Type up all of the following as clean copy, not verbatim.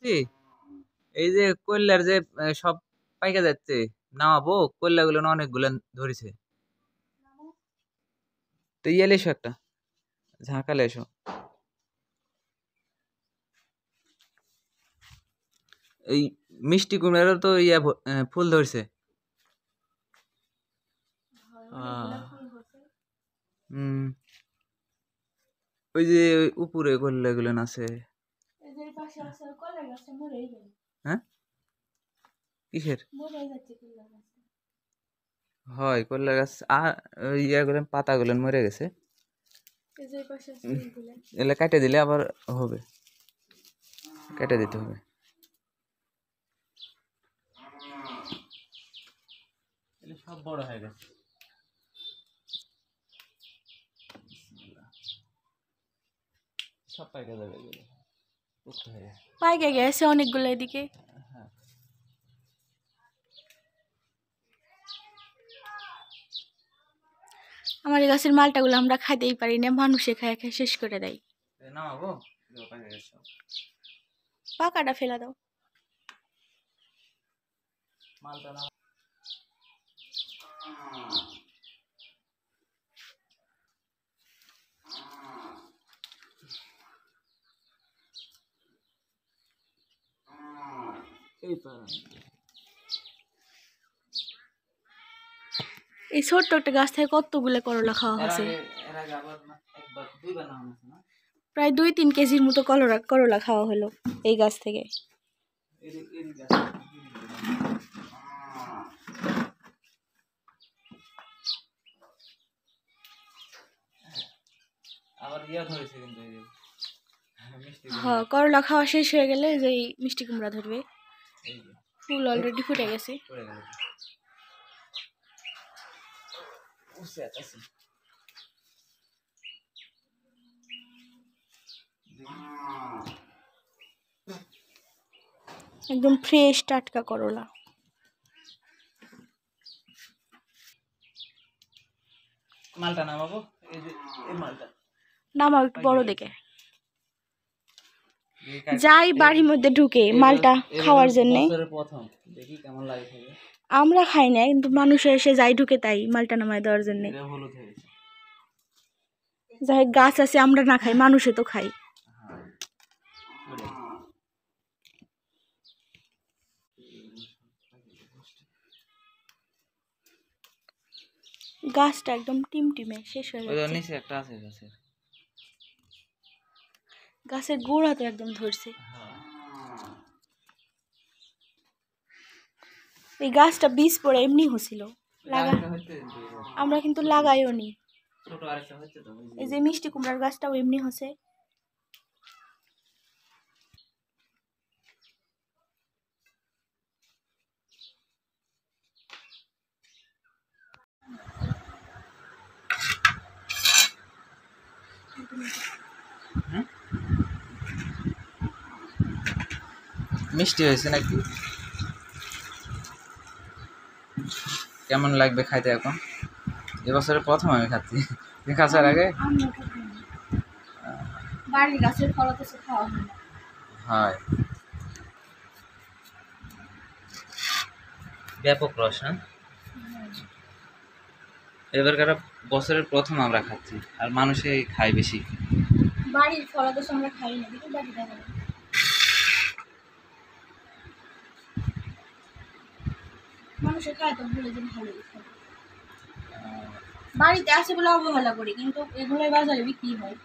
বুঝছি। এই যে কয়লার যে সব পাইকা যাচ্ছে, নামাবো কয়লা গুলো না অনেকগুলো ধরেছে। তো ইয়ালে এসো একটা, ঝাঁকালে এসো। এই মিষ্টি কুমড়ারও তো ফুল ধরছে। হম, ওই যে উপরে কয়লা গুলো আছে। হ্যাঁ, কিসের হয় কয়লা গাছ? ইয়াগুলো পাতা গুলো মরে গেছে, এগুলো কেটে দিলে আবার হবে, কেটে দিতে হবে। সব বড় হয়ে গেছে, সব পাইকা যাবে, পাইকা গেছে অনেকগুলো এদিকে। আমার গাছের মালটাগুলো আমরা খাইতেই পারি না, মানুষে খায় খায় শেষ করে দেয়। পাকাটা ফেলা দাও। এই ছোট্ট একটা গাছ থেকে কতগুলো করলা খাওয়া হয়েছে। প্রায় 2-3 কেজির মতো করলা খাওয়া হলো এই গাছ থেকে। হ্যাঁ, করলা খাওয়া শেষ হয়ে গেলে যে মিষ্টি কুমড়া ধরবে। ফুল অলরেডি ফুটে গেছে। একদম ফ্রেশ টাটকা করলা। মালটা নামাবো, এই যে এই মালটা নামাও একটু বড় দেখে। যাই বাড়ির মধ্যে ঢুকে মালটা খাওয়ার জন্য, দেখি কেমন লাগে। আমরা খাই না, কিন্তু মানুষ এসে যাই ঢুকে তাই মালটা নামায় দেওয়ার জন্য। যাই গাছ আছে, আমরা না খাই, মানুষে তো খাই। গাছটা একদম টিমটিমে শেষ হয়ে যাচ্ছে। গাছের গোড়া তো একদম ধরছে। এই গাছটা বীজ পড়ে এমনি হছিল, আমরা কিন্তু লাগাইও নি। এই যে মিষ্টি কুমড়ার গাছটাও এমনি হচ্ছে। মিষ্টি হয়েছে নাকি? কেমন লাগবে খাইতে এখন? এবছরের প্রথম আমি খাচ্ছি, খাচ্ছার আগে বাড়ির গাছের ফল তো খাওয়া হয় না। হয়, ব্যাপক রস। হ্যাঁ, এবারকার বছরের প্রথম আমরা খাচ্ছি, আর মানুষে খায় বেশি। বাড়ির ফল তো আমরা খাই না, কিন্তু বাড়িটা খাই। মানুষে খায় তো ভুলে যে ভালোই খায়। বাড়িতে আছে বলে অবহেলা করি, কিন্তু এগুলোই বাজারে বিক্রি হয়।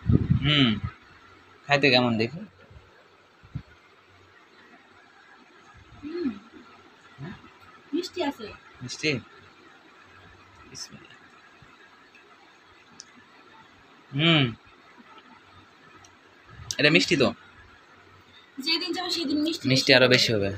খাইতে কেমন দেখি? মিষ্টি আছে। মিষ্টি? এটা মিষ্টি তো, যেদিন যাবে সেদিন মিষ্টি মিষ্টি আরো বেশি হবে।